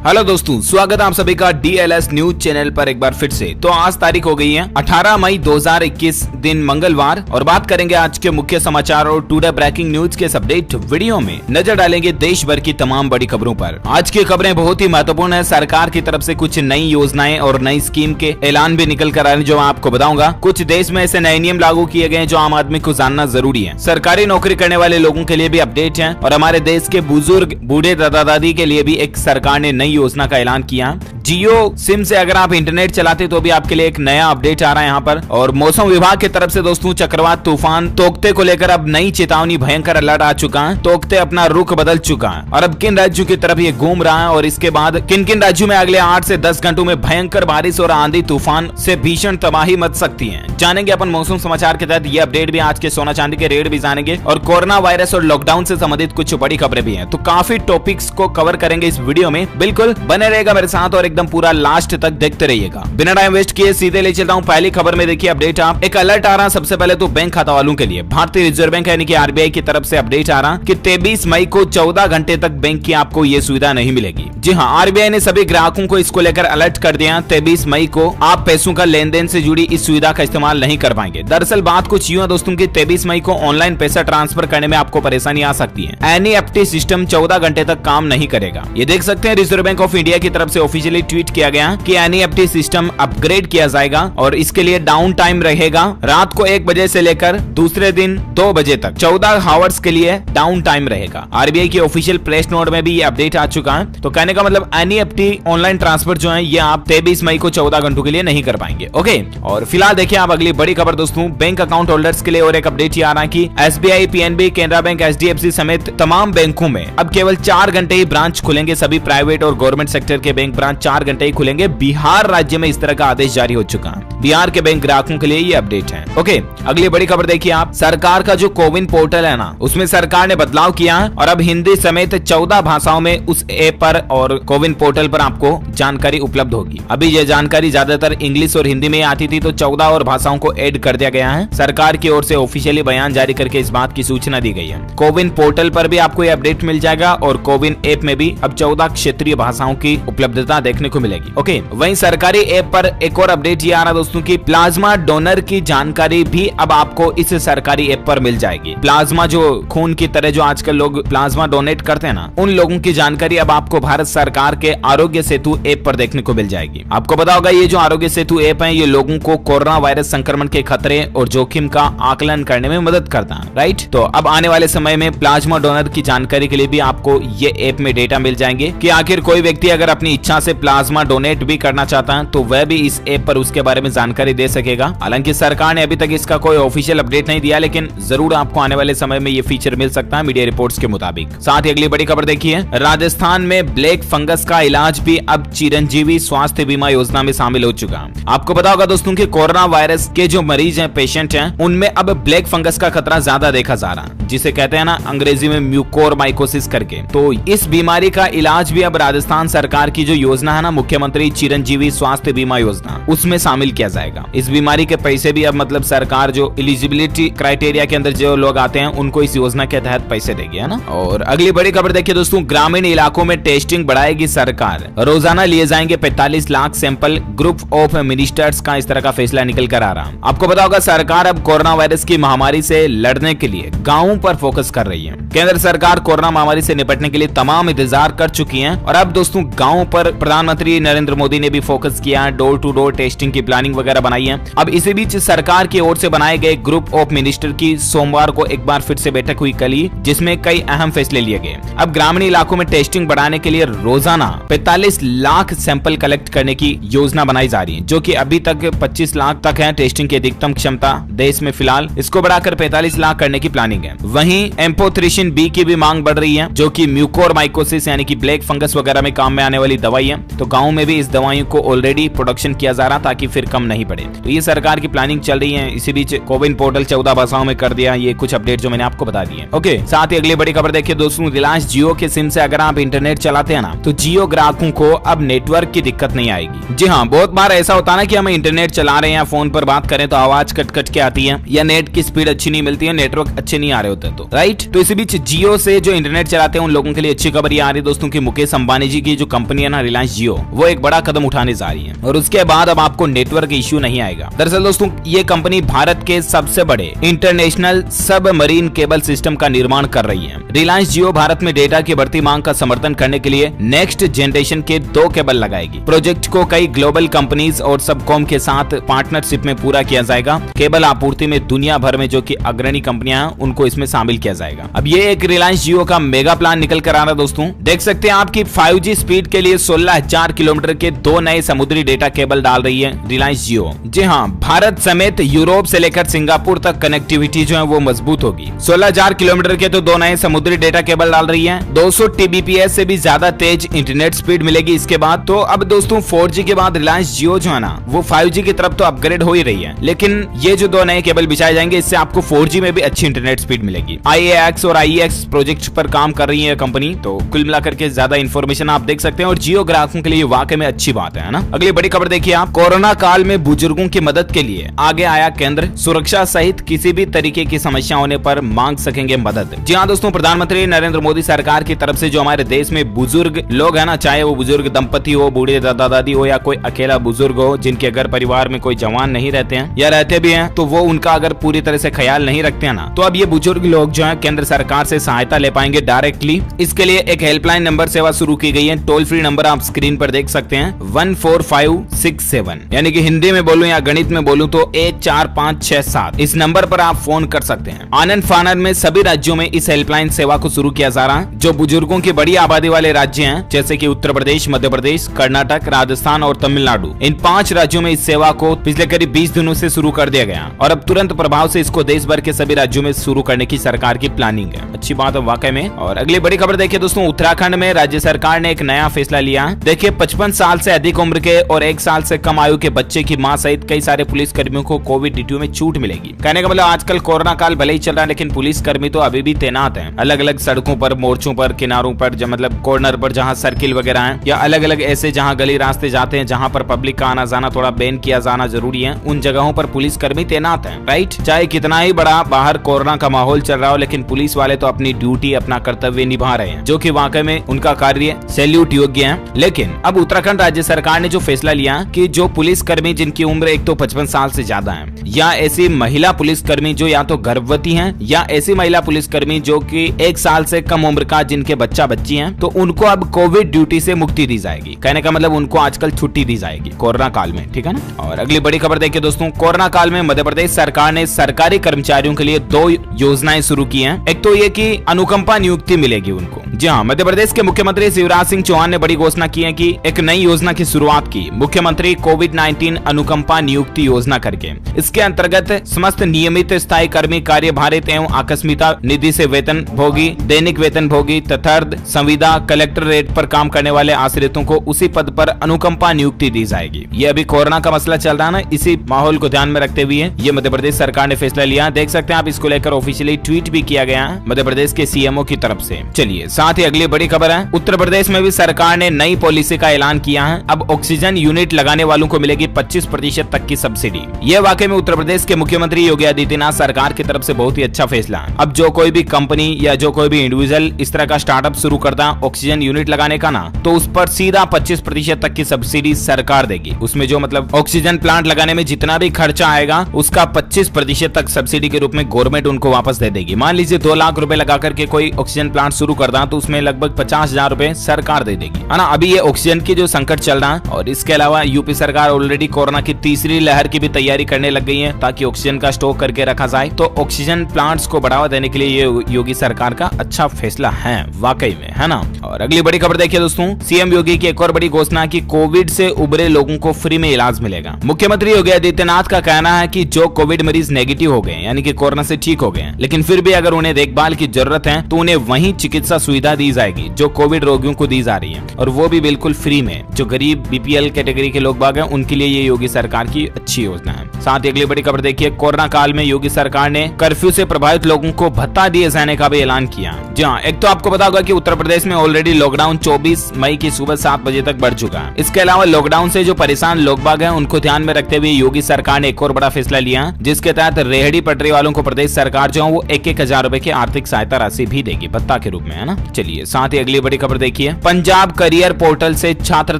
Hello दोस्तों, स्वागत है आप सभी का डीएलएस न्यूज चैनल पर एक बार फिर से। तो आज तारीख हो गई है 18 मई 2021 दिन मंगलवार और बात करेंगे आज के मुख्य समाचार और टुडे ब्रेकिंग न्यूज के अपडेट वीडियो में नजर डालेंगे देश भर की तमाम बड़ी खबरों पर। आज की खबरें बहुत ही महत्वपूर्ण है। सरकार की तरफ से कुछ नई योजनाएं और नई स्कीम के ऐलान भी निकल कर आ रहे हैं जो मैं आपको बताऊंगा। कुछ देश में ऐसे नए नियम लागू किए गए हैं जो आम आदमी को जानना जरूरी है। सरकारी नौकरी करने वाले लोगों के लिए भी अपडेट है और हमारे देश के बुजुर्ग बूढ़े दादा दादी के लिए भी एक सरकार ने नई योजना का ऐलान किया। जियो सिम से अगर आप इंटरनेट चलाते तो भी आपके लिए एक नया अपडेट आ रहा है यहाँ पर। और मौसम विभाग की तरफ से दोस्तों चक्रवात तूफान तोकते को लेकर अब नई चेतावनी भयंकर अलर्ट आ चुका है। तोकते अपना रुख बदल चुका है और अब किन राज्यों की तरफ ये घूम रहा है और इसके बाद किन किन राज्यों में अगले 8 से 10 घंटों में भयंकर बारिश और आंधी तूफान से भीषण तबाही मच सकती है। जानेंगे अपन मौसम समाचार के तहत ये अपडेट भी। आज के सोना चांदी के रेट भी जानेंगे और कोरोना वायरस और लॉकडाउन से संबंधित कुछ बड़ी खबरें भी हैं। तो काफी टॉपिक्स को कवर करेंगे इस वीडियो में। बिल्कुल बने रहेगा मेरे साथ और एकदम पूरा लास्ट तक देखते रहिएगा। बिना टाइम वेस्ट किए सीधे ले चलता हूं पहली खबर में। देखिए अपडेट आप एक अलर्ट आ रहा सबसे पहले तो बैंक खाता वालों के लिए। भारतीय रिजर्व बैंक यानी कि आरबीआई की तरफ से अपडेट आ रहा कि 23 मई को 14 घंटे तक बैंक की आपको ये सुविधा नहीं मिलेगी। जी हां, आरबीआई ने सभी ग्राहकों को इसको लेकर अलर्ट कर दिया। 23 मई को आप पैसों का लेन देन से जुड़ी इस सुविधा का इस्तेमाल नहीं कर पाएंगे। दरअसल बात कुछ यूं है दोस्तों की 23 मई को ऑनलाइन पैसा ट्रांसफर करने में आपको परेशानी आ सकती है। एनईएफटी सिस्टम 14 घंटे तक काम नहीं करेगा। ये देख सकते हैं रिजर्व बैंक ऑफ इंडिया की तरफ से ऑफिशियली ट्वीट किया गया कि एनईएफटी सिस्टम अपग्रेड किया जाएगा और इसके लिए डाउन टाइम रहेगा। रात को 1 बजे से लेकर दूसरे दिन 2 बजे तक 14 आवर्स के लिए डाउन टाइम रहेगा। आरबीआई की ऑफिशियल प्रेस नोट में भी ये अपडेट आ चुका है। तो कहने का मतलब एनईएफटी ऑनलाइन ट्रांसफर जो है ये आप 23 मई को 14 घंटों के लिए नहीं कर पाएंगे। ओके, और फिलहाल देखिए आप अगली बड़ी खबर दोस्तों बैंक अकाउंट होल्डर्स के लिए और एक अपडेट आ रहा है कि SBI, PNB, Canara bank, HDFC समेत तमाम बैंकों में अब केवल 4 घंटे ही ब्रांच खुलेंगे। सभी प्राइवेट और गवर्नमेंट सेक्टर के बैंक ब्रांच 4 घंटे ही खुलेंगे। बिहार राज्य में इस तरह का आदेश जारी हो चुका है। बिहार के बैंक ग्राहकों के लिए ये अपडेट है। ओके, अगली बड़ी खबर देखिए आप। सरकार का जो कोविन पोर्टल है ना, उसमें सरकार ने बदलाव किया है और अब हिंदी समेत 14 भाषाओं में उस ऐप पर और कोविन पोर्टल पर आपको जानकारी उपलब्ध होगी। अभी ये जानकारी ज्यादातर इंग्लिश और हिंदी में आती थी, तो 14 और भाषाओं को ऐड कर दिया गया है। सरकार की ओर से ऑफिशियली बयान जारी करके इस बात की सूचना दी गई है। कोविन पोर्टल पर भी आपको ये अपडेट मिल जाएगा और कोविन ऐप में भी अब 14 क्षेत्रीय भाषाओं की उपलब्धता देखने को मिलेगी। ओके, वहीं सरकारी ऐप पर एक और अपडेट ये आ रहा दोस्तों की प्लाज्मा डोनर की जानकारी भी अब आपको इस सरकारी ऐप पर मिल जाएगी। प्लाज्मा जो खून की तरह जो आजकल लोग प्लाज्मा डोनेट करते हैं ना, उन लोगों की जानकारी अब आपको भारत सरकार के आरोग्य सेतु ऐप पर देखने को मिल जाएगी। आपको पता होगा ये जो आरोग्य सेतु ऐप है ये लोगों को कोरोना वायरस संक्रमण के खतरे और जोखिम का आकलन करने में मदद करता है, राइट। तो अब आने वाले समय में प्लाज्मा डोनर की जानकारी के लिए भी आपको ये ऐप में डेटा मिल जाएंगे कि आखिर कोई व्यक्ति अगर अपनी इच्छा से प्लाज्मा डोनेट भी करना चाहता है तो वह भी इस ऐप पर उसके बारे में जानकारी दे सकेगा। हालांकि सरकार ने अभी तक इसका कोई ऑफिशियल अपडेट नहीं दिया, लेकिन जरूर आपको आने वाले समय में ये फीचर मिल सकता है मीडिया रिपोर्ट्स के मुताबिक। साथ ही अगली बड़ी खबर देखिए, राजस्थान में ब्लैक फंगस का इलाज भी अब चिरंजीवी स्वास्थ्य बीमा योजना में शामिल हो चुका है। आपको पता होगा दोस्तों कि कोरोना वायरस के जो मरीज हैं, पेशेंट हैं, उनमें अब ब्लैक फंगस का खतरा ज्यादा देखा जा रहा है, जिसे कहते हैं ना अंग्रेजी में म्यूकोरमाइकोसिस करके। तो इस बीमारी का इलाज भी अब राजस्थान सरकार की जो योजना है ना, मुख्यमंत्री चिरंजीवी स्वास्थ्य बीमा योजना, उसमें शामिल किया जाएगा। इस बीमारी के पैसे भी अब मतलब सरकार जो एलिजिबिलिटी क्राइटेरिया के अंदर जो लोग आते हैं उनको इस योजना के तहत पैसे देगी, है ना। और अगली बड़ी खबर देखिए दोस्तों, ग्रामीण इलाकों में टेस्टिंग बढ़ाएगी सरकार। रोजाना लिए जाएंगे 45 lakh sample. Group of ministers का इस तरह का फैसला निकल कर आ रहा है। आपको पता होगा सरकार अब कोरोना वायरस की महामारी से लड़ने के लिए गाँवों पर फोकस कर रही है। केंद्र सरकार कोरोना महामारी से निपटने के लिए तमाम इंतजार कर चुकी है और अब दोस्तों गाँव पर प्रधानमंत्री नरेंद्र मोदी ने भी फोकस किया है। डोर टू डोर टेस्टिंग की प्लानिंग वगैरह बनाई है। अब इसी बीच सरकार की ओर से बनाए गए ग्रुप ऑफ मिनिस्टर की सोमवार को एक बार फिर से बैठक हुई कल ही, जिसमें कई अहम फैसले लिए गए। अब ग्रामीण इलाकों में टेस्टिंग बढ़ाने के लिए रोजाना 45 लाख सैंपल कलेक्ट करने की योजना बनाई जा रही है, जो कि अभी तक 25 लाख तक है टेस्टिंग की अधिकतम क्षमता देश में। फिलहाल इसको बढ़ाकर 45 लाख करने की प्लानिंग है। वहीं एम्फोथ्रिसिन बी की भी मांग बढ़ रही है, जो कि म्यूकोरमाइकोसिस यानी कि ब्लैक फंगस वगैरह में काम में आने वाली दवाई है। तो गाँव में भी इस दवाइयों को ऑलरेडी प्रोडक्शन किया जा रहा ताकि फिर कम नहीं पड़े। तो ये सरकार की प्लानिंग चल रही है। इसी बीच कोविन पोर्टल 14 भाषाओं में कर दिया। ये कुछ अपडेट जो मैंने आपको बता दिए। ओके, साथ ही अगली बड़ी खबर देखिए दोस्तों, रिलायंस जियो के सिम से अगर आप इंटरनेट चलाते हैं ना, तो जियो ग्राहकों को अब नेटवर्क की दिक्कत नहीं आएगी। जी हाँ, बहुत बार ऐसा होता है ना कि हम इंटरनेट चला रहे हैं, फोन पर बात करें तो आवाज कट कट के आती है या नेट की स्पीड अच्छी नहीं मिलती है, नेटवर्क अच्छे नहीं आ रहे होते तो राइट। तो इसी बीच जियो से जो इंटरनेट चलाते हैं उन लोगों के लिए अच्छी खबर ये आ रही है दोस्तों की मुकेश अंबानी जी की जो कंपनी है ना रिलायंस जियो, वो एक बड़ा कदम उठाने जा रही है और उसके बाद अब आपको नेटवर्क इश्यू नहीं आएगा। दरअसल दोस्तों ये कंपनी भारत के सबसे बड़े इंटरनेशनल सबमरीन केबल सिस्टम का निर्माण कर रही है। रिलायंस जियो भारत में डेटा की बढ़ती मांग का समर्थन करने के लिए नेक्स्ट जनरेशन के 2 केबल लगाएगी। प्रोजेक्ट को कई ग्लोबल कंपनीज और सबकॉम के साथ पार्टनरशिप में पूरा किया जाएगा। केबल आपूर्ति में दुनिया भर में जो कि अग्रणी कंपनियां हैं उनको इसमें शामिल किया जाएगा। अब ये एक रिलायंस जियो का मेगा प्लान निकल कर आ रहा है दोस्तों। देख सकते हैं आपकी 5G स्पीड के लिए 16,000 किलोमीटर के 2 नए समुद्री डेटा केबल डाल रही है रिलायंस जियो। जी हाँ, भारत समेत यूरोप से लेकर सिंगापुर तक कनेक्टिविटी जो है वो मजबूत होगी। 16,000 किलोमीटर के तो 2 नए समुद्री डेटा केबल डाल रही है। 200 TBPS से भी ज्यादा तेज इंटरनेट स्पीड मिलेगी इसके बाद। तो अब दोस्तों 4G के बाद रिलायंस जियो जो है ना वो 5G की तरफ तो अपग्रेड हो ही रही है, लेकिन ये जो 2 नए केबल बिछाए जाएंगे इससे आपको 4G में भी अच्छी इंटरनेट स्पीड मिलेगी। IAX और IEX प्रोजेक्ट पर काम कर रही है कंपनी। तो कुल मिलाकर के ज्यादा इन्फॉर्मेशन आप देख सकते हैं और जियो ग्राहकों के लिए वाकई में अच्छी बात है ना। अगली बड़ी खबर देखिए आप, कोरोना काल में बुजुर्गों की मदद के लिए आगे आया केंद्र, सुरक्षा सहित किसी भी तरीके की समस्या होने पर मांग सकेंगे मदद। जी हाँ दोस्तों, प्रधानमंत्री नरेंद्र मोदी सरकार की तरफ से जो हमारे देश में बुजुर्ग लोग है ना, चाहे वो बुजुर्ग दंपति हो, बूढ़े दादा दादी हो या कोई अकेला बुजुर्ग हो जिनके अगर परिवार में कोई जवान नहीं रहते हैं या रहते भी हैं तो वो उनका अगर पूरी तरह से ख्याल नहीं रखते हैं ना, तो अब ये बुजुर्ग लोग जो है केंद्र सरकार से सहायता ले पाएंगे डायरेक्टली। इसके लिए एक हेल्पलाइन नंबर सेवा शुरू की गई है। टोल फ्री नंबर आप स्क्रीन पर देख सकते हैं 14567, यानी कि हिंदी में बोलूं या गणित में बोलूं तो 14567। इस नंबर पर आप फोन कर सकते हैं। आनंद फानन में सभी राज्यों में इस हेल्पलाइन सेवा को शुरू किया जा रहा है। जो बुजुर्गों की बड़ी आबादी वाले राज्य हैं जैसे कि उत्तर प्रदेश, मध्य प्रदेश, कर्नाटक, राजस्थान और तमिलनाडु, इन 5 राज्यों में इस सेवा को पिछले करीब 20 दिनों से शुरू कर दिया गया और अब तुरंत प्रभाव से इसको देश भर के सभी राज्यों में शुरू करने की सरकार की प्लानिंग है। अच्छी बात है वाकई में। और अगली बड़ी खबर देखिए दोस्तों, उत्तराखंड में राज्य सरकार ने एक नया फैसला लिया। देखिए 55 साल से अधिक उम्र के और 1 साल से कम आयु के बच्चे की मां सहित कई सारे पुलिस कर्मियों को कोविड ड्यूटी में छूट मिलेगी। कहने का मतलब आजकल कोरोना काल भले ही चल रहा है लेकिन पुलिस कर्मी तो अभी भी तैनात हैं अलग अलग सड़कों पर, मोर्चों पर, किनारों पर, मतलब कॉर्नर पर जहां सर्किल वगैरह है या अलग अलग ऐसे जहां गली रास्ते जाते हैं जहां पर पब्लिक का आना जाना थोड़ा बैन किया जाना जरूरी है, उन जगहों पर पुलिस कर्मी तैनात हैं। राइट, चाहे कितना ही बड़ा बाहर कोरोना का माहौल चल रहा हो लेकिन पुलिस वाले तो अपनी ड्यूटी, अपना कर्तव्य निभा रहे हैं, जो कि वाकई में उनका कार्य सैल्यूट योग्य है। लेकिन अब उत्तराखंड राज्य सरकार ने जो फैसला लिया कि जो पुलिस कर्मी जिनकी उम्र एक तो 55 साल से ज्यादा है या ऐसी महिला पुलिस कर्मी जो या तो गर्भवती हैं या ऐसी महिला पुलिस कर्मी जो कि 1 साल से कम उम्र का जिनके बच्चा बच्ची हैं, तो उनको अब कोविड ड्यूटी से मुक्ति दी जाएगी। कहने का मतलब उनको आजकल छुट्टी दी जाएगी कोरोना काल में, ठीक है ना। और अगली बड़ी खबर देखिए दोस्तों, कोरोना काल में मध्य प्रदेश सरकार ने सरकारी कर्मचारियों के लिए 2 योजनाएं शुरू की हैं। एक तो ये कि अनुकंपा नियुक्ति मिलेगी उनको। जी हाँ, मध्य प्रदेश के मुख्यमंत्री शिवराज सिंह चौहान ने बड़ी घोषणा की है कि एक नई योजना की शुरुआत की, मुख्यमंत्री कोविड-19 अनुकंपा नियुक्ति योजना करके। इसके अंतर्गत समस्त नियमित स्थायी कर्मी, कार्यभारित एवं आकस्मिकता निधि से वेतन भोगी, दैनिक वेतन भोगी तथा संविदा कलेक्टर रेट पर काम करने वाले आश्रितों को उसी पद पर अनुकंपा नियुक्ति दी जाएगी। ये अभी कोरोना का मसला चल रहा है ना, इसी माहौल को ध्यान में रखते हुए ये मध्य प्रदेश सरकार ने फैसला लिया। देख सकते हैं आप, इसको लेकर ऑफिशियली ट्वीट भी किया गया है मध्य प्रदेश के सीएमओ की तरफ से। चलिए साथ ही अगली बड़ी खबर है, उत्तर प्रदेश में भी सरकार ने नई पॉलिसी का ऐलान किया है। अब ऑक्सीजन यूनिट लगाने वालों को मिलेगी 25% तक की सब्सिडी। ये वाकई में उत्तर प्रदेश के मुख्यमंत्री योगी आदित्यनाथ सरकार की तरफ से बहुत ही अच्छा फैसला है। अब जो कोई भी कंपनी या जो कोई भी इंडिविजुअल इस तरह का स्टार्टअप शुरू करता है ऑक्सीजन यूनिट लगाने का ना, तो उस पर सीधा 25% तक की सब्सिडी सरकार देगी। उसमें जो मतलब ऑक्सीजन प्लांट लगाने में जितना भी खर्चा आएगा उसका 25% तक सब्सिडी के रूप में गवर्नमेंट उनको वापस दे देगी। मान लीजिए 2 लाख रुपए लगा करके कोई ऑक्सीजन प्लांट शुरू करता है तो उसमें लगभग 50,000 रुपए सरकार दे देगी, है ना। अभी ये ऑक्सीजन की जो संकट चल रहा है और इसके अलावा यूपी सरकार ऑलरेडी कोरोना की तीसरी लहर की भी तैयारी करने लग गई है ताकि ऑक्सीजन का स्टॉक करके रखा जाए। तो ऑक्सीजन प्लांट्स को बढ़ावा देने के लिए ये योगी सरकार का अच्छा फैसला है वाकई में, है ना। और अगली बड़ी खबर देखिए दोस्तों, सीएम योगी की एक और बड़ी घोषणा की कोविड से उबरे लोगों को फ्री में इलाज मिलेगा। मुख्यमंत्री योगी आदित्यनाथ का कहना है कि जो कोविड मरीज नेगेटिव हो गए यानी कि कोरोना से ठीक हो गए लेकिन फिर भी अगर उन्हें देखभाल की जरूरत है तो उन्हें वही चिकित्सा सुविधा दी जाएगी जो कोविड रोगियों को दी जा रही है, और वो भी बिल्कुल बिल्कुल फ्री में। जो गरीब बीपीएल कैटेगरी के लोग बाग हैं उनके लिए ये योगी सरकार की अच्छी योजना है। साथ ही अगली बड़ी खबर देखिए, कोरोना काल में योगी सरकार ने कर्फ्यू से प्रभावित लोगों को भत्ता दिए जाने का भी ऐलान किया। जी हाँ, एक तो आपको पता होगा कि उत्तर प्रदेश में ऑलरेडी लॉकडाउन 24 मई की सुबह 7 बजे तक बढ़ चुका है। इसके अलावा लॉकडाउन से जो परेशान लोग बाग हैं उनको ध्यान में रखते हुए योगी सरकार ने एक और बड़ा फैसला लिया, जिसके तहत रेहड़ी पटरी वालों को प्रदेश सरकार जो है वो 1,000 रुपए की आर्थिक सहायता राशि भी देगी भत्ता के रूप में, है ना। चलिए साथ ही अगली बड़ी खबर देखिए, पंजाब करियर पोर्टल से छात्र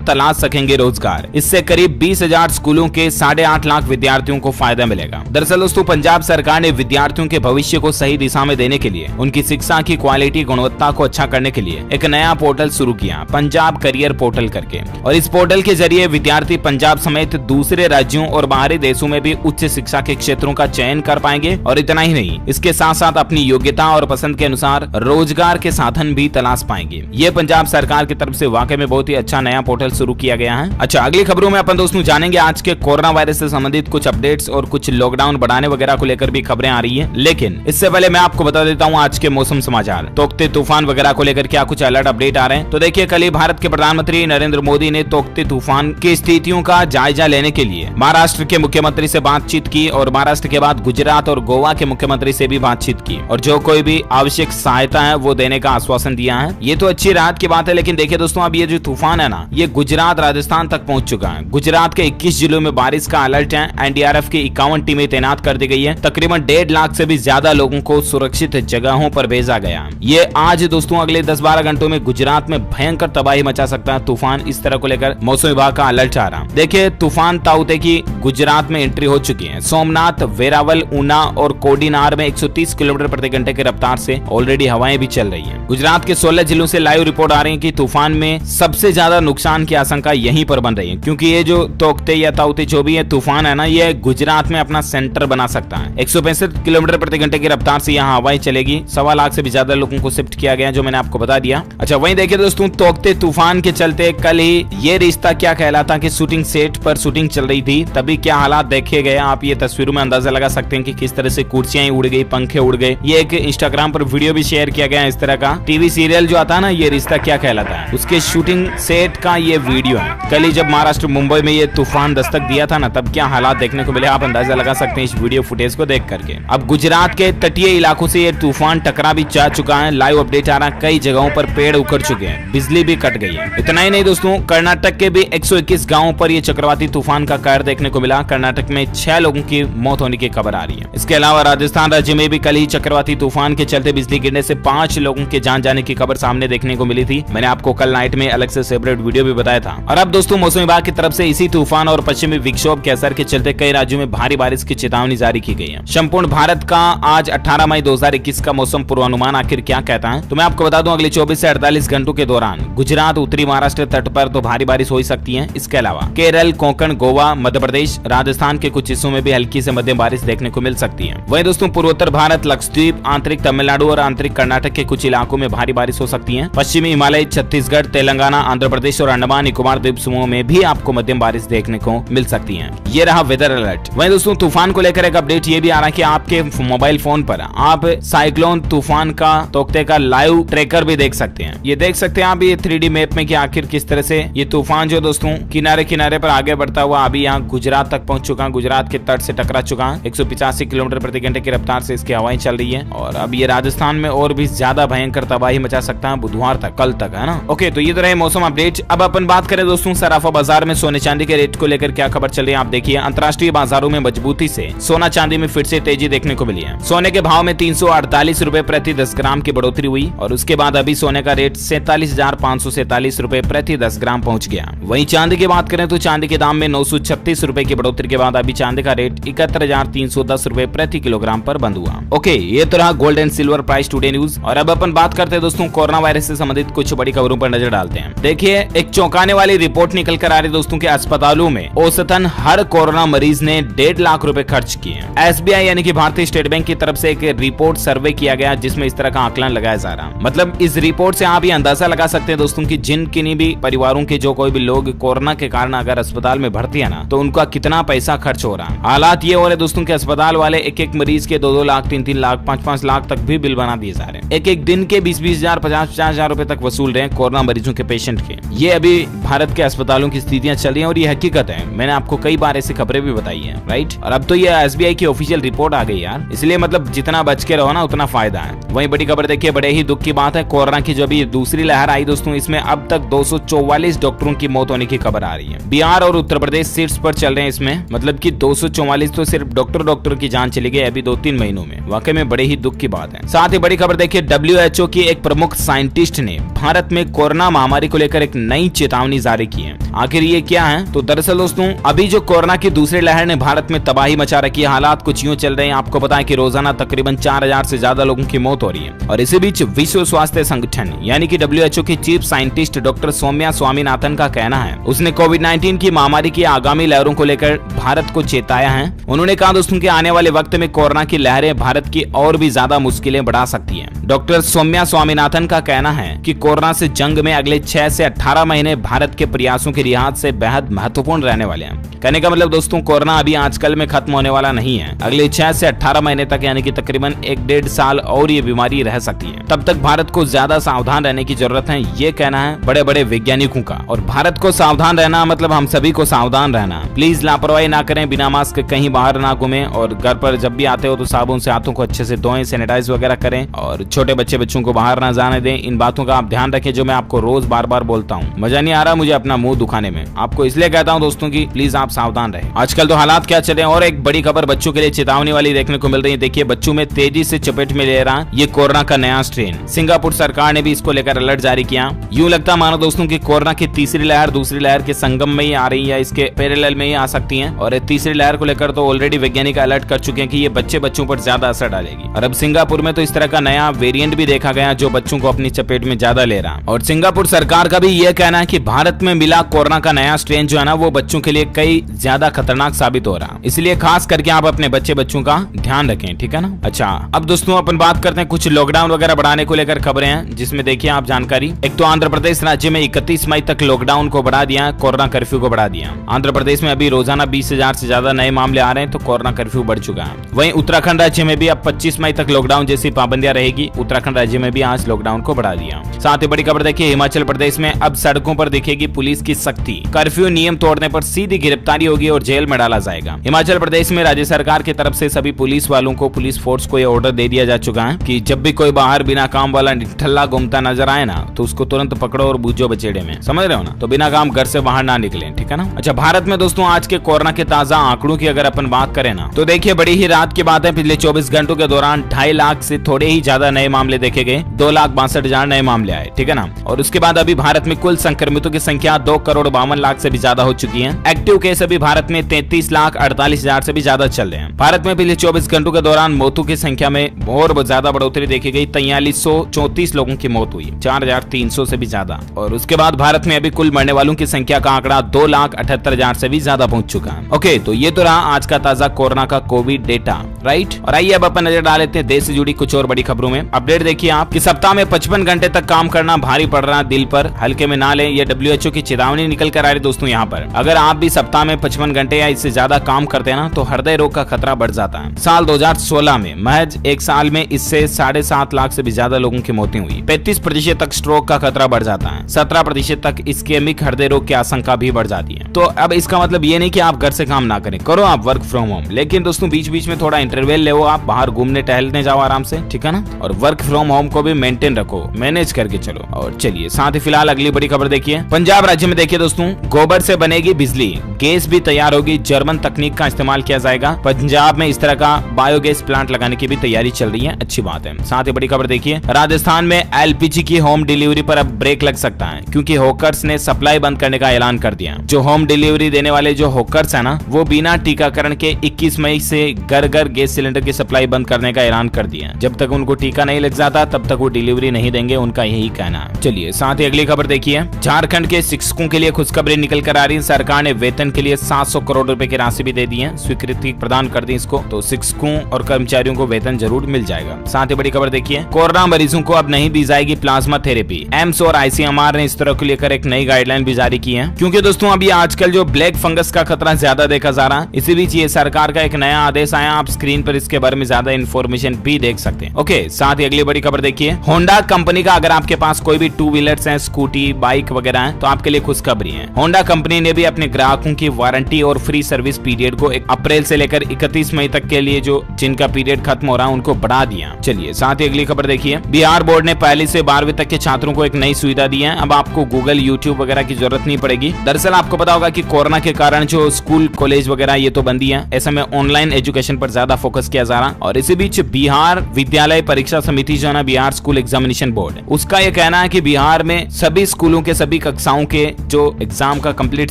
तलाश सकेंगे रोजगार। इससे करीब 20,000 स्कूलों के 8.5 लाख विद्यार्थियों को फायदा मिलेगा। दरअसल दोस्तों, पंजाब सरकार ने विद्यार्थियों के भविष्य को सही दिशा में देने के लिए, उनकी शिक्षा की क्वालिटी गुणवत्ता को अच्छा करने के लिए एक नया पोर्टल शुरू किया, पंजाब करियर पोर्टल करके। और इस पोर्टल के जरिए विद्यार्थी पंजाब समेत दूसरे राज्यों और बाहरी देशों में भी उच्च शिक्षा के क्षेत्रों का चयन कर पाएंगे। और इतना ही नहीं, इसके साथ साथ अपनी योग्यता और पसंद के अनुसार रोजगार के साधन भी तलाश पाएंगे। ये पंजाब सरकार की तरफ से वाकई में बहुत ही अच्छा नया पोर्टल शुरू किया गया है। अच्छा, अगली खबरों में अपन दोस्तों जानेंगे आज के कोरोना वायरस से संबंधित कुछ अपडेट्स और कुछ लॉकडाउन बढ़ाने वगैरह को लेकर भी खबरें आ रही है। लेकिन इससे पहले मैं आपको बता देता हूँ आज के मौसम समाचार, तोकते तूफान वगैरह को लेकर क्या कुछ अलर्ट अपडेट आ रहे हैं। तो देखिए, कल ही भारत के प्रधानमंत्री नरेंद्र मोदी ने तोकते तूफान की स्थितियों का जायजा लेने के लिए महाराष्ट्र के मुख्यमंत्री से बातचीत की और महाराष्ट्र के बाद गुजरात और गोवा के मुख्यमंत्री से भी बातचीत की और जो कोई भी आवश्यक सहायता है वो देने का आश्वासन दिया है। ये तो अच्छी राहत की बात है। लेकिन देखिए दोस्तों, अब ये जो तूफान है ना, ये गुजरात राजस्थान तक पहुंच चुका है। गुजरात के 21 जिलों में बारिश का अलर्ट है। एनडीआरएफ की 51 टीमें तैनात कर दी गई है। तकरीबन 1.5 लाख से भी ज्यादा लोगों को सुरक्षित जगहों पर भेजा गया। ये आज दोस्तों अगले 10-12 घंटों में गुजरात में भयंकर तबाही मचा सकता है तूफान। इस तरह को लेकर मौसम विभाग का अलर्ट आ रहा। देखिए, तूफान ताउते की गुजरात में एंट्री हो चुकी है। सोमनाथ, वेरावल, ऊना और कोडीनार में 130 किलोमीटर प्रति घंटे की रफ्तार से ऑलरेडी हवाएं भी चल रही हैं। गुजरात के 16 जिलों से लाइव रिपोर्ट आ रही है कि तूफान में सबसे ज्यादा नुकसान की आशंका यहीं पर बन रही है, क्योंकि ये जो तोकते या ताउते जो भी है तूफान है ना, ये गुजरात में अपना सेंटर बना सकता है। 165 किलोमीटर प्रति घंटे की रफ्तार से यहाँ हवाएं चलेगी। 1.25 लाख से भी ज्यादा लोगों को शिफ्ट किया गया, जो मैंने आपको बता दिया। अच्छा, वहीं देखिए दोस्तों, तोकते तूफान के चलते कल ही ये रिश्ता क्या कहलाता कि शूटिंग सेट पर शूटिंग चल रही थी, तभी क्या हालात देखे गए आप ये तस्वीरों में अंदाजा लगा सकते हैं कि किस तरह से कुर्सियां उड़ गई, पंखे उड़ गए। ये एक इंस्टाग्राम पर वीडियो भी शेयर किया गया है। इस तरह का टीवी सीरियल जो आता है ना, ये रिश्ता क्या कहलाता है, उसके शूटिंग सेट का ये वीडियो है। कल ही जब महाराष्ट्र मुंबई में ये तूफान दस्तक दिया था ना, तब क्या हालात देखने को मिले आप अंदाजा लगा सकते हैं इस वीडियो फुटेज को देख करके। अब गुजरात के तटीय इलाकों से ये तूफान टकरा भी जा चुका है। लाइव अपडेट आ रहा है, कई जगहों पर पेड़ उखड़ चुके हैं, बिजली भी कट गई है। इतना ही नहीं दोस्तों, कर्नाटक के भी 121 गाँवों पर ये चक्रवाती तूफान का कहर देखने को मिला। कर्नाटक में 6 लोगों की मौत होने की खबर आ रही है। इसके अलावा राजस्थान राज्य में भी कल ही चक्रवाती तूफान के चलते बिजली गिरने से 5 लोगों के जान जाने की खबर सामने देखने को मिली थी। मैंने आपको कल नाइट में अलग से सेपरेट वीडियो भी बताया था। और अब दोस्तों, मौसम विभाग की तरफ से इसी तूफान और पश्चिमी विक्षोभ के असर के चलते कई राज्यों में भारी बारिश की चेतावनी जारी की गई है। संपूर्ण भारत का आज 18 मई 2021 का मौसम पूर्वानुमान आखिर क्या कहता है, तो मैं आपको बता दूं, अगले 24 से 48 घंटों के दौरान गुजरात, उत्तरी महाराष्ट्र तट पर तो भारी बारिश हो ही सकती है। इसके अलावा केरल, कोंकण, गोवा, मध्य प्रदेश, राजस्थान के कुछ हिस्सों में भी हल्की से मध्यम बारिश देखने को मिल सकती है। वहीं दोस्तों, पूर्वोत्तर भारत, लक्षद्वीप, आंतरिक तमिलनाडु और आंतरिक कर्नाटक के कुछ इलाकों में भारी बारिश हो सकती है। पश्चिमी हिमालय, छत्तीसगढ़, तेलंगाना, आंध्र प्रदेश और अंडमान निकोबार द्वीप समूह में भी आपको मध्यम बारिश देखने को मिल सकती है। ये रहा वेदर अलर्ट। वहीं दोस्तों, तूफान को लेकर एक अपडेट ये भी आ रहा है कि आपके मोबाइल फोन पर आप साइक्लोन तूफान का तोकते का लाइव ट्रैकर भी देख सकते हैं। ये देख सकते हैं आप ये 3D मैप में कि आखिर किस तरह से ये तूफान जो दोस्तों किनारे किनारे पर आगे बढ़ता हुआ अभी यहाँ गुजरात तक पहुंच चुका है, गुजरात के तट से टकरा चुका है। 185 किलोमीटर प्रति घंटे की रफ्तार से इसकी हवाएं चल रही है और अब ये राजस्थान में और भी ज्यादा भयंकर तबाही मचा सकता है बुधवार तक, कल तक, है ना। ओके, तो ये तो रहे मौसम अपडेट। अब अपन बात करें दोस्तों सराफा बाजार में सोने चांदी के रेट को लेकर क्या खबर चल रही है आप देखिए। अंतर्राष्ट्रीय बाजारों में मजबूती से सोना चांदी में फिर से तेजी देखने को मिली है। सोने के भाव में 348 रुपए प्रति 10 ग्राम की बढ़ोतरी हुई और उसके बाद अभी सोने का रेट 47,547 रुपए प्रति 10 ग्राम पहुंच गया। वहीं चांदी की बात करें तो चांदी के दाम में 936 रुपए की बढ़ोतरी के बाद अभी चांदी का रेट 71,310 रुपए प्रति किलोग्राम पर बंद हुआ। ओके, ये तो रहा gold and silver price today news. और अब अपन बात करते हैं दोस्तों कोरोना वायरस से संबंधित कुछ बड़ी खबरों पर नजर डालते हैं। देखिए, एक चौंकाने वाली रिपोर्ट निकल कर आ रही दोस्तों के अस्पतालों में औसतन हर कोरोना मरीज ने 1.5 लाख रुपए खर्च किए। SBI यानी कि भारतीय स्टेट बैंक की तरफ से एक रिपोर्ट सर्वे किया गया जिसमें इस तरह का आकलन लगाया जा रहा है। मतलब इस रिपोर्ट से आप ये अंदाजा लगा सकते हैं दोस्तों कि जिन किन्हीं भी परिवारों के जो कोई भी लोग कोरोना के कारण अगर अस्पताल में भर्ती है ना, तो उनका कितना पैसा खर्च हो रहा है। हालात ये हो रहे दोस्तों कि अस्पताल वाले एक एक मरीज के 2-2 लाख, 3-3 लाख, 5-5 लाख तक भी बिल बना दिए जा रहे हैं। एक एक दिन के 20-20 हजार, 50-50 हजार रुपए तक वसूल रहे हैं कोरोना मरीजों के पेशेंट के। ये अभी भारत के अस्पतालों की स्थितियां चल रही है और ये हकीकत है। मैंने आपको कई बार ऐसी खबरें भी बताई है, राइट। और अब तो ये SBI की ऑफिशियल रिपोर्ट आ गई यार, इसलिए मतलब जितना बच के रहो ना उतना फायदा है। वहीं बड़ी खबर देखिए, बड़े ही दुख की बात है, कोरोना की जो भी दूसरी लहर आई दोस्तों, इसमें अब तक 244 डॉक्टरों की मौत होने की खबर आ रही है। बिहार और उत्तर प्रदेश शीर्ष पर चल रहे हैं इसमें, मतलब कि 244 तो सिर्फ डॉक्टर की जान चली गई अभी 2-3 महीनों में। वाकई में बड़े ही दुख की बात है। साथ ही बड़ी खबर देखिए, WHO की एक प्रमुख साइंटिस्ट ने भारत में कोरोना महामारी को लेकर एक नई चेतावनी जारी की है। आखिर ये क्या है? तो दरअसल दोस्तों, अभी जो कोरोना की दूसरी लहर ने भारत में तबाही मचा रखी है, हालात कुछ यूं चल रहे हैं। आपको पता है कि रोजाना तकरीबन 4000 से ज्यादा लोगों की मौत हो रही है। और इसी बीच विश्व स्वास्थ्य संगठन यानी कि WHO की chief scientist doctor Soumya Swaminathan का कहना है, उसने कोविड-19 की महामारी की आगामी लहरों को लेकर भारत को चेताया है। उन्होंने कहा दोस्तों कि आने वाले वक्त में कोरोना की लहरें भारत की और भी ज्यादा मुश्किलें बढ़ा सकती हैं। डॉक्टर सौम्या स्वामीनाथन का कहना है कि कोरोना से जंग में अगले 6 से 18 महीने भारत के प्रयासों के लिहाज से बेहद महत्वपूर्ण रहने वाले हैं। कहने का मतलब दोस्तों, कोरोना अभी आजकल में खत्म होने वाला नहीं है। अगले 6 से 18 महीने तक यानी कि तकरीबन 1-1.5 साल और ये बीमारी रह सकती है। तब तक भारत को ज्यादा सावधान रहने की जरूरत है, ये कहना है बड़े बड़े वैज्ञानिकों का। और भारत को सावधान रहना मतलब हम सभी को सावधान रहना। प्लीज लापरवाही ना करें, बिना मास्क कहीं बाहर ना घूमें, और घर पर जब भी आते हो तो साबुन से हाथों को अच्छे से धोएं, सैनिटाइज वगैरह करें, और छोटे बच्चों को बाहर ना जाने दें। इन बातों का आप ध्यान रखें जो मैं आपको रोज बार बार बोलता हूँ। मजा नहीं आ रहा मुझे अपना मुंह दुखाने में, आपको इसलिए कहता हूँ दोस्तों की प्लीज आप सावधान रहें। आजकल तो हालात क्या चले। और एक बड़ी खबर बच्चों के लिए चेतावनी वाली देखने को मिल रही है। देखिए, बच्चों में तेजी से चपेट में ले रहा ये कोरोना का नया स्ट्रेन। सिंगापुर सरकार ने भी इसको लेकर अलर्ट जारी किया। यूं लगता मानो दोस्तों की कोरोना की तीसरी लहर दूसरी लहर के संगम में ही आ रही है, इसके पैरेलल में ही आ सकती है। और तीसरी लहर को लेकर तो ऑलरेडी वैज्ञानिक अलर्ट कर चुके हैं कि ये बच्चों पर ज्यादा असर डालेगी। और अब सिंगापुर में तो इस तरह का नया वेरिएंट भी देखा गया जो बच्चों को अपनी चपेट में ज्यादा ले रहा। और सिंगापुर सरकार का भी यह कहना है कि भारत में मिला कोरोना का नया स्ट्रेन जो है ना, वो बच्चों के लिए कई ज्यादा खतरनाक साबित हो रहा। इसलिए खास करके आप अपने बच्चों का ध्यान रखें, ठीक है ना। अच्छा, अब दोस्तों अपन बात करते हैं कुछ लॉकडाउन वगैरह बढ़ाने को लेकर खबरें हैं, जिसमें देखिए आप जानकारी। एक तो आंध्र प्रदेश राज्य में 31 मई तक लॉकडाउन को बढ़ा दिया, कोरोना कर्फ्यू को बढ़ा दिया। आंध्र प्रदेश में अभी रोजाना 20,000 से ज्यादा नए मामले आ रहे हैं, तो कोरोना कर्फ्यू बढ़ चुका है। वहीं उत्तराखंड राज्य में भी अब 25 मई तक लॉकडाउन जैसी पाबंदियां रहेगी। उत्तराखंड राज्य में भी आज लॉकडाउन को बढ़ा दिया। साथ ही बड़ी खबर देखिए, हिमाचल प्रदेश में अब सड़कों पर दिखेगी पुलिस की सख्ती। कर्फ्यू नियम तोड़ने पर सीधी गिरफ्तारी होगी और जेल में डाला जाएगा। हिमाचल प्रदेश में राज्य सरकार की तरफ से सभी पुलिस वालों को, पुलिस फोर्स को यह ऑर्डर दे दिया जा चुका है कि जब भी कोई बाहर बिना काम वाला ठल्ला घूमता नजर आए ना, तो उसको तुरंत पकड़ो और बूझो बचेड़े में, समझ रहे हो ना। तो बिना काम घर से बाहर ना निकले, ठीक है ना। अच्छा, भारत में दोस्तों आज के कोरोना के ताजा आंकड़ों की अगर अपन बात करें ना, तो देखिए बड़ी ही रात की बात है, पिछले 24 घंटों के दौरान 2.5 लाख से थोड़े ही ज्यादा नए मामले देखे गए। 2,62,000 नए मामले आए, ठीक है ना। और उसके बाद अभी भारत में कुल संक्रमितों की संख्या 2,52,00,000 से भी ज्यादा हो चुकी है। एक्टिव केस अभी भारत में 33,48,000 से भी ज्यादा चल रहे हैं। भारत में पिछले 24 घंटों के दौरान मौतों की संख्या में और ज्यादा बढ़ोतरी देखी गई। 4334 लोगों की मौत हुई, 4,300 से भी ज्यादा। और उसके बाद भारत में अभी कुल मरने वालों की संख्या का आंकड़ा 2,78,000 से भी ज्यादा पहुंच चुका है। ओके, तो ये तो रहा आज का ताजा कोरोना का कोविड डेटा, राइट। और आइए अब अपन नजर डाल लेते हैं देश से जुड़ी कुछ और बड़ी खबरों में। अपडेट देखिए आप कि सप्ताह में 55 घंटे तक काम करना भारी पड़ रहा, दिल पर हल्के में ना लें। ये WHO की चेतावनी निकल कर आ रही दोस्तों यहाँ पर। अगर आप भी सप्ताह में 55 घंटे या इससे ज्यादा काम करते हैं ना, तो हृदय रोग का खतरा बढ़ जाता है। साल 2016 में महज एक साल में इससे 7.5 लाख से भी ज्यादा लोगों की मौतें हुई। 35% तक स्ट्रोक का खतरा बढ़ जाता है। 17% तक इस्केमिक हृदय रोग की आशंका भी बढ़ जाती है। तो अब इसका मतलब ये नहीं कि आप घर से काम ना करें, करो आप वर्क फ्रॉम होम, लेकिन दोस्तों बीच बीच में थोड़ा इंटरवल ले, आप बाहर घूमने टहलने जाओ आराम से, ठीक है ना। और वर्क फ्रॉम होम को भी मेंटेन रखो, मैनेज करके चलो। और चलिए साथ ही फिलहाल अगली बड़ी खबर देखिए। पंजाब राज्य में देखिए दोस्तों, गोबर से बनेगी बिजली, गैस भी तैयार होगी, जर्मन तकनीक का इस्तेमाल किया जाएगा। पंजाब में इस तरह का बायोगैस प्लांट लगाने की भी तैयारी चल रही है, अच्छी बात है। साथ ही बड़ी खबर देखिए, राजस्थान में LPG की होम डिलीवरी पर अब ब्रेक लग सकता है, क्योंकि हॉकर्स ने सप्लाई बंद करने का ऐलान कर दिया। जो होम डिलीवरी देने वाले जो हॉकर्स है ना, वो बिना टीकाकरण के 21 मई से घर घर गैस सिलेंडर की सप्लाई बंद करने का ऐलान कर दिया। जब तक उनको टीका नहीं लग जाता तब तक वो डिलीवरी नहीं देंगे, उनका यही कहना है। चलिए साथ ही अगली खबर देखिए, झारखंड के शिक्षकों के लिए खुशखबरी निकल कर आ रही है। सरकार ने वेतन के लिए 700 करोड़ रुपए की राशि भी दे दी है, स्वीकृति प्रदान कर दी इसको। तो शिक्षकों और कर्मचारियों को वेतन जरूर मिल जाएगा। साथ ही बड़ी खबर देखिए, देखिए, कोरोना मरीजों को अब नहीं दी जाएगी प्लाज्मा थेरेपी। एम्स और आईसीएमआर ने इस तरह को लेकर एक नई गाइडलाइन भी जारी की है, क्योंकि दोस्तों अभी आजकल जो ब्लैक फंगस का खतरा ज्यादा देखा जा रहा है। इसी बीच ये सरकार का एक नया आदेश आया, आप स्क्रीन पर इसके बारे में ज्यादा इन्फॉर्मेशन भी देख सकते हैं। ओके, साथ ही अगली बड़ी खबर देखिए, होंडा कंपनी का अगर आपके पास कोई भी टू व्हीलर्स हैं, स्कूटी, बाइक वगैरह है, तो आपके लिए खुशखबरी है। होंडा कंपनी ने भी अपने ग्राहकों की वारंटी और फ्री सर्विस पीरियड को 1 अप्रैल से लेकर 31 मई तक के लिए जो जिनका पीरियड खत्म हो रहा है उनको बढ़ा दिया। चलिए साथ ही अगली खबर देखिए, बिहार बोर्ड ने पहली से 12वीं तक के छात्रों को एक नई सुविधा दी है। अब आपको गूगल, यूट्यूब वगैरह की जरूरत नहीं पड़ेगी। दरअसल आपको पता होगा कि कोरोना के कारण जो स्कूल, कॉलेज वगैरह ये तो बंदी है, ऐसे में ऑनलाइन एजुकेशन पर ज्यादा फोकस किया जा रहा। और इसी बीच बिहार विद्यालय परीक्षा समिति जो है ना, बिहार स्कूल एग्जामिनेशन बोर्ड, उसका ये कहना है कि बिहार में सभी स्कूलों के सभी कक्षाओं के जो एग्जाम का कंप्लीट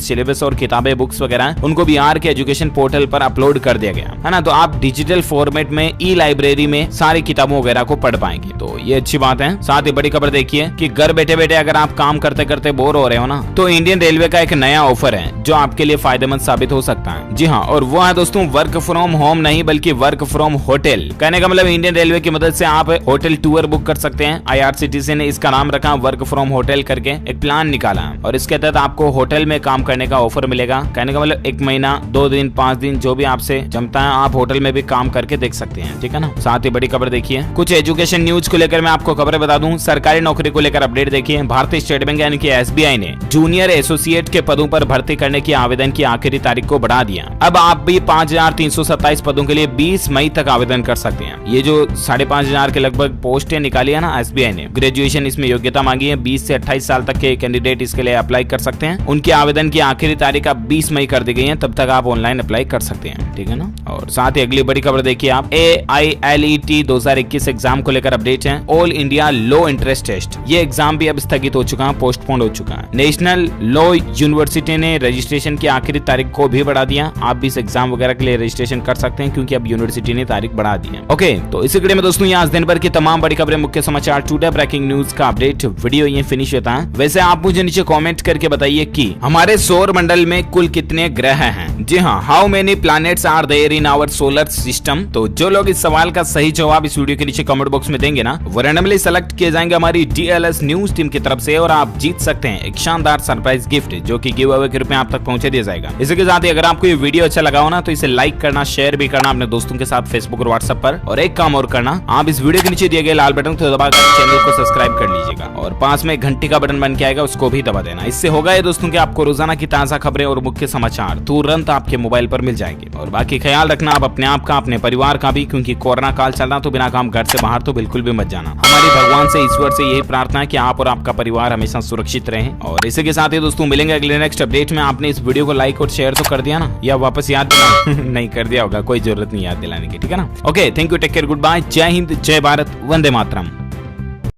सिलेबस और किताबें, बुक्स वगैरह उनको बिहार के एजुकेशन पोर्टल पर अपलोड कर दिया गया है ना। तो आप डिजिटल फॉर्मेट में ई लाइब्रेरी में सारी किताबों वगैरह को पढ़ पाएंगे, तो ये अच्छी बात है। साथ ही बड़ी खबर देखिए कि घर बैठे बैठे अगर आप काम करते करते बोर हो रहे हो ना, तो इंडियन रेलवे का एक नया ऑफर है जो आपके लिए फायदेमंद साबित हो सकता है। जी हाँ, और वो है दोस्तों वर्क फ्रॉम होम नहीं बल्कि वर्क फ्रॉम होटल। कहने का मतलब इंडियन रेलवे की मदद से आप होटल टूर बुक कर सकते हैं। IRCTC ने इसका नाम रखा वर्क फ्रॉम होटल करके एक प्लान निकाला, और इसके तहत आपको होटल में काम करने का ऑफर मिलेगा। कहने का मतलब 1 महीना, 2 दिन, 5 दिन जो भी आपसे जमता है, आप होटल में भी काम करके देख सकते हैं, ठीक है ना। साथ ही बड़ी खबर देखिए, कुछ एजुकेशन न्यूज को लेकर मैं आपको खबरें बता दूं। सरकारी नौकरी को लेकर अपडेट देखिए, भारतीय स्टेट बैंक यानी कि SBI ने जूनियर एसोसिएट के पदों पर भर्ती करने की आवेदन की आखिरी तारीख को बढ़ा दिया। अब आप भी 5327 पदों के लिए 20 मई तक आवेदन कर सकते हैं। ये जो 5,500 के लगभग पोस्टें निकाली है ना SBI ने, ग्रेजुएशन इसमें योग्यता मांगी है। 20 से 28 साल तक के कैंडिडेट इसके लिए अप्लाई कर सकते हैं। उनके आवेदन की आखिरी तारीख अब 20 मई कर दी गई है, तब तक आप ऑनलाइन अप्लाई कर सकते हैं, ठीक है ना। और साथ ही अगली बड़ी खबर देखिए आप, AILET 2021 एग्जाम को लेकर अपडेट है। All India law interest test, ये एग्जाम भी अब स्थगित हो चुका है, पोस्टपोन हो चुका है। नेशनल लॉ यूनिवर्सिटी ने रजिस्ट्रेशन की आखिरी तारीख को भी बढ़ा दिया। आप भी इस एग्जाम वगैरह के लिए रजिस्ट्रेशन कर सकते हैं, क्योंकि अब यूनिवर्सिटी ने तारीख बढ़ा दी है। ओके, तो इसी कड़ी में दोस्तों आज दिन भर की तमाम बड़ी खबरें, मुख्य समाचार, टुडे ब्रेकिंग न्यूज का अपडेट वीडियो ये फिनिश होता है। वैसे आप मुझे नीचे कमेंट करके बताइए कि हमारे सौर मंडल में कुल कितने ग्रह हैं। जी हाँ, how many planets are there in our solar system. तो जो लोग इस सवाल का सही जवाब इस वीडियो के नीचे कमेंट बॉक्स में देंगे ना, वो रैंडमली सेलेक्ट किए जाएंगे हमारी DLS न्यूज टीम की तरफ से, और आप जीत सकते हैं एक शानदार सरप्राइज गिफ्ट, जो कि गिव अवे के रूप में आप तक पहुंचा दिया जाएगा। इसी के साथ ही अगर आपको ये वीडियो अच्छा लगा हो ना, तो इसे लाइक करना, शेयर भी करना अपने दोस्तों के साथ फेसबुक और व्हाट्सएप पर। और एक काम और करना, आप इस वीडियो के नीचे दिए गए लाल बटन को दबाकर चैनल को सब्सक्राइब कर लीजिएगा, और पास में घंटी का बटन बन के आएगा, उसको भी दबा देना। इससे होगा ये दोस्तों कि आपको रोजाना की ताजा खबरें और मुख्य समाचार तुरंत आपके मोबाइल पर मिल जाएंगे। और बाकी ख्याल रखना आप अपने आप का, अपने परिवार का भी, क्योंकि कोरोना काल चल रहा, तो बिना काम घर से बाहर तो बिल्कुल भी मत जाना। हमारी भगवान से, ईश्वर से यही प्रार्थना है कि आप और आपका परिवार हमेशा सुरक्षित रहें। और इसी के साथ ही दोस्तों मिलेंगे अगले नेक्स्ट अपडेट में। आपने इस वीडियो को लाइक और शेयर तो कर दिया ना, या वापस याद दिला नहीं कर दिया होगा, कोई जरूरत नहीं याद दिलाने की, ठीक है ना। Okay, thank you, take care, goodbye, जय हिंद, जय भारत, वंदे मातरम।